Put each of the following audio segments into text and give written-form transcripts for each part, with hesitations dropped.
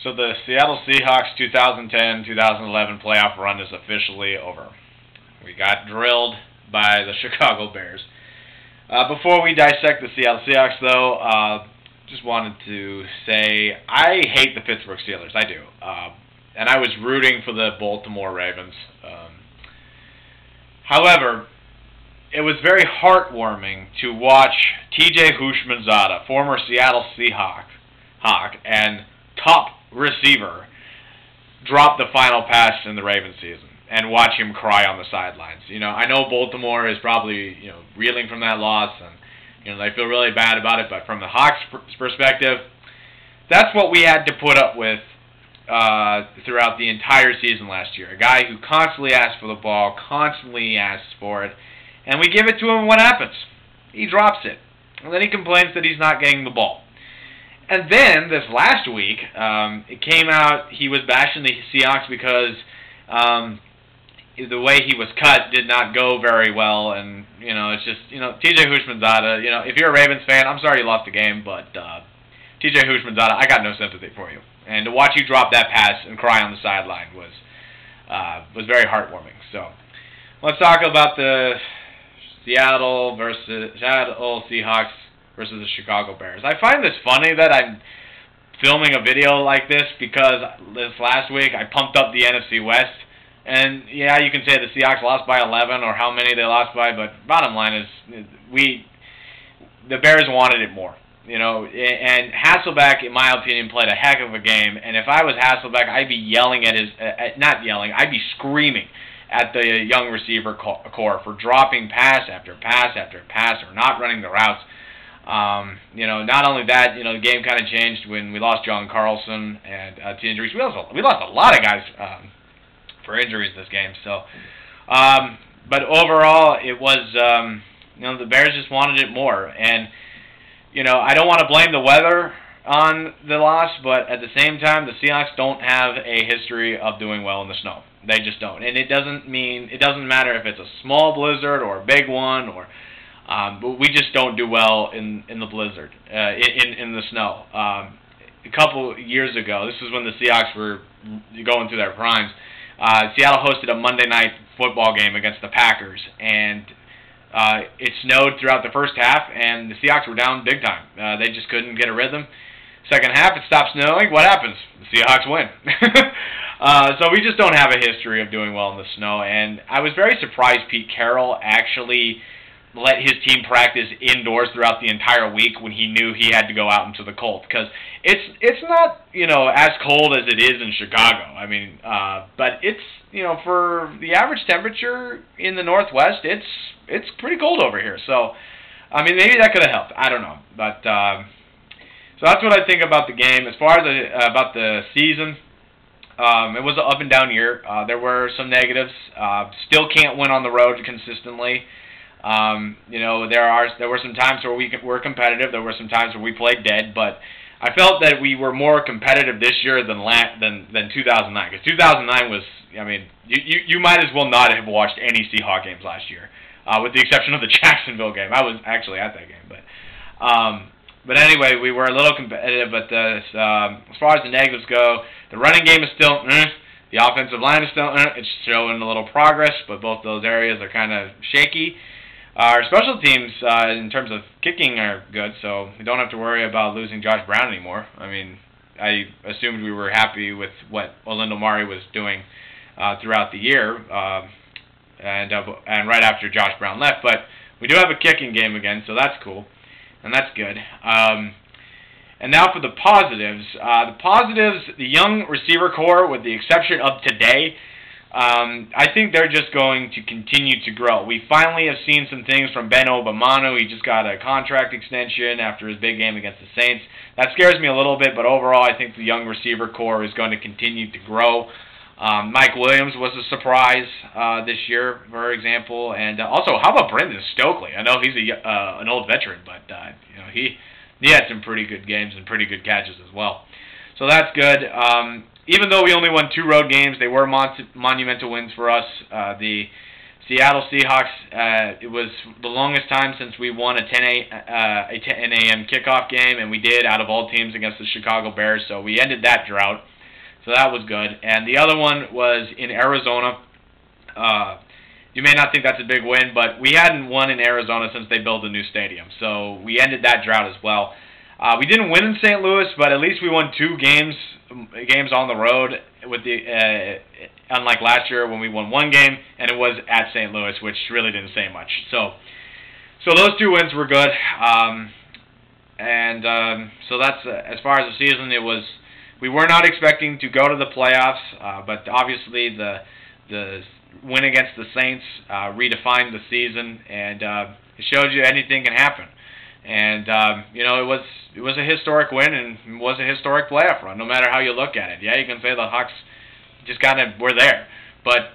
So the Seattle Seahawks 2010-2011 playoff run is officially over. We got drilled by the Chicago Bears. Before we dissect the Seattle Seahawks, though, just wanted to say I hate the Pittsburgh Steelers. I do. And I was rooting for the Baltimore Ravens. However, it was very heartwarming to watch T.J. Houshmandzadeh, former Seattle Seahawk and top receiver, drop the final pass in the Ravens season and watch him cry on the sidelines. I know Baltimore is probably reeling from that loss, and they feel really bad about it. But from the Hawks' perspective, that's what we had to put up with throughout the entire season last year. A guy who constantly asks for the ball, constantly asks for it, and we give it to him. What happens? He drops it, and then he complains that he's not getting the ball. And then, this last week, it came out he was bashing the Seahawks because the way he was cut did not go very well. And, it's just, T.J. Houshmandzadeh, if you're a Ravens fan, I'm sorry you lost the game, but T.J. Houshmandzadeh, I got no sympathy for you. And to watch you drop that pass and cry on the sideline was very heartwarming. So, let's talk about the Seattle Seahawks versus the Chicago Bears. I find this funny that I'm filming a video like this because this last week I pumped up the NFC West. And, yeah, you can say the Seahawks lost by 11 or how many they lost by, but bottom line is the Bears wanted it more. And Hasselbeck, in my opinion, played a heck of a game. And if I was Hasselbeck, I'd be yelling at not yelling, I'd be screaming at the young receiver core for dropping pass after pass after pass or not running the routes. Not only that, the game kind of changed when we lost John Carlson and to injuries. We lost a lot of guys for injuries this game. So, but overall, it was the Bears just wanted it more. And I don't want to blame the weather on the loss, but at the same time, the Seahawks don't have a history of doing well in the snow. They just don't, and it doesn't matter if it's a small blizzard or a big one or. But we just don't do well in the blizzard, in the snow. A couple years ago, this is when the Seahawks were going through their primes, Seattle hosted a Monday night football game against the Packers, and it snowed throughout the first half, and the Seahawks were down big time. They just couldn't get a rhythm. Second half, it stopped snowing. What happens? The Seahawks win. So we just don't have a history of doing well in the snow, and I was very surprised Pete Carroll actually let his team practice indoors throughout the entire week when he knew he had to go out into the cold, because it's not as cold as it is in Chicago. I mean, but it's for the average temperature in the Northwest, it's pretty cold over here. So I mean, maybe that could have helped. I don't know, but so that's what I think about the game. As far as about the season, it was an up and down year. There were some negatives. Still can't win on the road consistently. There were some times where we were competitive. There were some times where we played dead, but I felt that we were more competitive this year than 2009. Because 2009 was, I mean, you might as well not have watched any Seahawks games last year, with the exception of the Jacksonville game. I was actually at that game, but anyway, we were a little competitive. But as far as the negatives go, the running game is still. The offensive line is still. It's showing a little progress, but both those areas are kind of shaky. Our special teams, in terms of kicking, are good, so we don't have to worry about losing Josh Brown anymore. I mean, I assumed we were happy with what Olindo Mare was doing throughout the year, and right after Josh Brown left. But we do have a kicking game again, so that's cool, and that's good. And now for the positives. The young receiver core, with the exception of today, I think they're just going to continue to grow. We finally have seen some things from Ben Obamanu. He just got a contract extension after his big game against the Saints. That scares me a little bit, but overall I think the young receiver core is going to continue to grow. Mike Williams was a surprise this year, for example. And also, how about Brendan Stokely? I know he's an old veteran, but he had some pretty good games and pretty good catches as well. So that's good. Even though we only won 2 road games, they were monumental wins for us. The Seattle Seahawks, it was the longest time since we won a 10 a.m. kickoff game, and we did out of all teams against the Chicago Bears, so we ended that drought. So that was good. And the other one was in Arizona. You may not think that's a big win, but we hadn't won in Arizona since they built a new stadium. So we ended that drought as well. We didn't win in St. Louis, but at least we won 2 games on the road. With the unlike last year when we won 1 game and it was at St. Louis, which really didn't say much. So those 2 wins were good. So that's as far as the season. It was. We were not expecting to go to the playoffs, but obviously the win against the Saints redefined the season, and it showed you anything can happen. And it was a historic win, and it was a historic playoff run, no matter how you look at it. Yeah, you can say the Hawks just kind of were there, but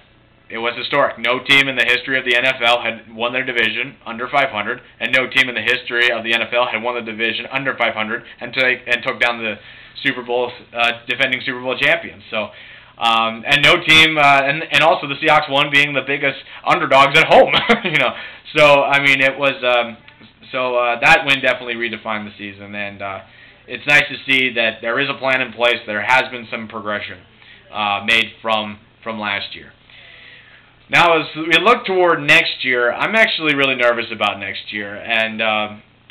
it was historic. No team in the history of the NFL had won their division under 500, and no team in the history of the NFL had won the division under 500 and took down the Super Bowl defending Super Bowl champions. So. And no team, and also the Seahawks won being the biggest underdogs at home, So I mean, it was that win definitely redefined the season, and it's nice to see that there is a plan in place. There has been some progression made from last year. Now, as we look toward next year, I'm actually really nervous about next year, and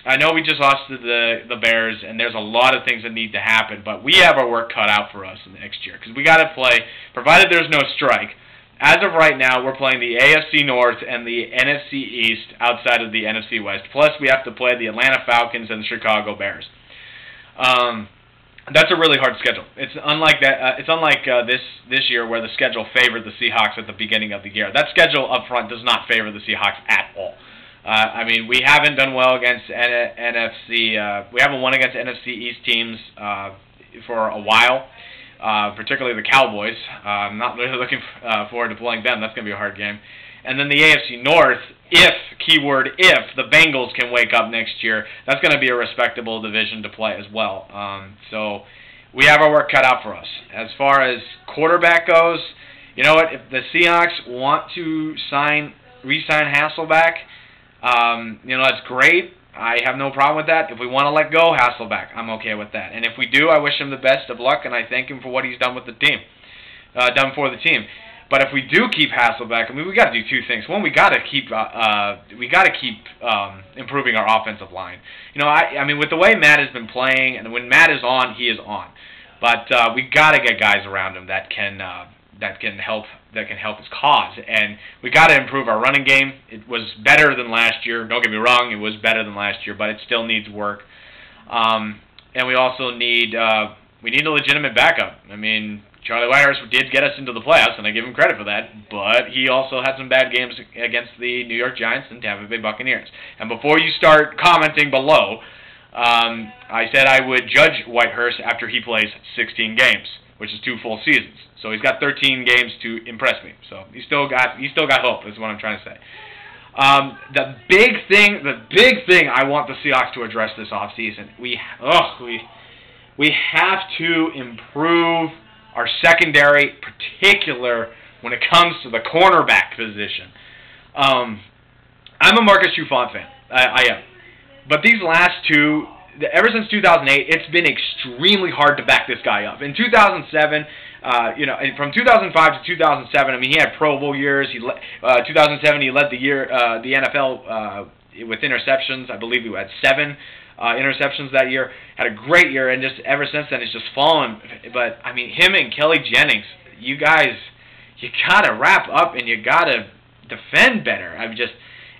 I know we just lost to the Bears, and there's a lot of things that need to happen, but we have our work cut out for us next year because we got to play, provided there's no strike. As of right now, we're playing the AFC North and the NFC East outside of the NFC West. Plus, we have to play the Atlanta Falcons and the Chicago Bears. That's a really hard schedule. It's unlike that. It's unlike this year where the schedule favored the Seahawks at the beginning of the year. That schedule up front does not favor the Seahawks at all. I mean, we haven't done well against NFC. We haven't won against NFC East teams for a while, particularly the Cowboys. I'm not really looking forward to playing them. That's going to be a hard game. And then the AFC North, keyword if, the Bengals can wake up next year, that's going to be a respectable division to play as well. So we have our work cut out for us. As far as quarterback goes, you know what? If the Seahawks want to re-sign Hasselbeck, that's great. I have no problem with that. If we want to let go Hasselbeck, I'm okay with that. And if we do, I wish him the best of luck, and I thank him for what he's done with the team, done for the team. But if we do keep Hasselbeck, I mean, we got to do 2 things. One, we got to keep improving our offensive line. I mean, with the way Matt has been playing, and when Matt is on, he is on. But we got to get guys around him that can help his cause, and we got to improve our running game. It was better than last year. Don't get me wrong, it was better than last year, but it still needs work. And we also need a legitimate backup. I mean, Charlie Whitehurst did get us into the playoffs, and I give him credit for that, but he also had some bad games against the New York Giants and Tampa Bay Buccaneers. And before you start commenting below, I said I would judge Whitehurst after he plays 16 games, which is 2 full seasons. So he's got 13 games to impress me. So he's still got hope, is what I'm trying to say. The big thing I want the Seahawks to address this offseason, we have to improve our secondary, particular when it comes to the cornerback position. I'm a Marcus Trufant fan. I am. But these last 2, ever since 2008, it's been extremely hard to back this guy up. In 2007, from 2005 to 2007, I mean, he had Pro Bowl years. 2007, he led the NFL with interceptions. I believe he had 7 interceptions that year. Had a great year, and just ever since then, it's just fallen. But I mean, him and Kelly Jennings, you guys, you gotta wrap up and you gotta defend better.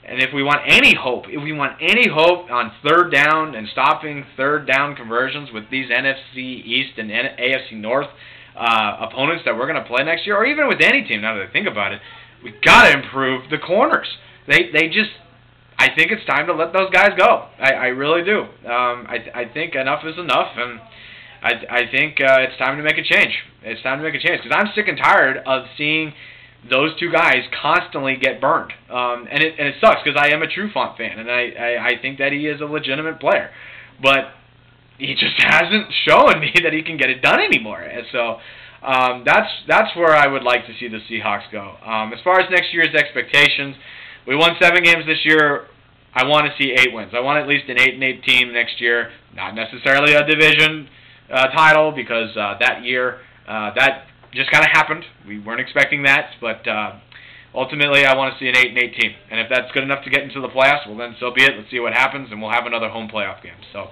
And if we want any hope, on 3rd down and stopping 3rd down conversions with these NFC East and AFC North opponents that we're going to play next year, or even with any team, now that I think about it, we've got to improve the corners. I think it's time to let those guys go. I really do. I think enough is enough, and I think it's time to make a change. It's time to make a change, because I'm sick and tired of seeing those 2 guys constantly get burned. And it sucks, because I am a Trufant fan, and I think that he is a legitimate player. But he just hasn't shown me that he can get it done anymore. And so that's where I would like to see the Seahawks go. As far as next year's expectations, we won 7 games this year. I want to see 8 wins. I want at least an 8-8 team next year. Not necessarily a division title, because that year That just kind of happened. We weren't expecting that, but ultimately I want to see an 8-8 team. And if that's good enough to get into the playoffs, well then so be it. Let's see what happens, and we'll have another home playoff game. So,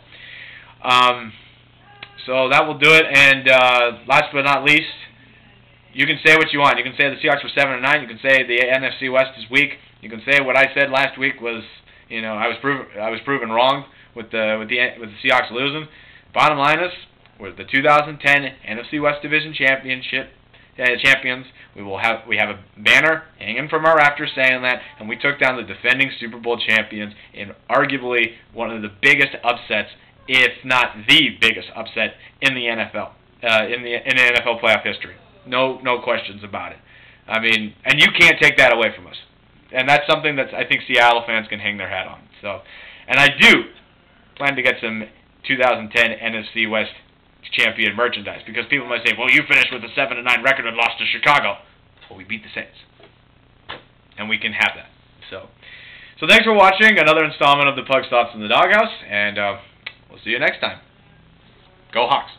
so that will do it. And last but not least, you can say what you want. You can say the Seahawks were 7-9. You can say the NFC West is weak. You can say what I said last week was, I was proven wrong with the Seahawks losing. Bottom line is, we're the 2010 NFC West Division champions. We have a banner hanging from our rafters saying that, and we took down the defending Super Bowl champions in arguably one of the biggest upsets, if not the biggest upset in the NFL, in the NFL playoff history. No questions about it. I mean, and you can't take that away from us. And that's something that I think Seattle fans can hang their hat on. So, and I do plan to get some 2010 NFC West champion merchandise, because people might say, well, you finished with a 7-9 record and lost to Chicago. Well, we beat the Saints. And we can have that. So thanks for watching another installment of the Pug's Thoughts in the Doghouse, and we'll see you next time. Go Hawks.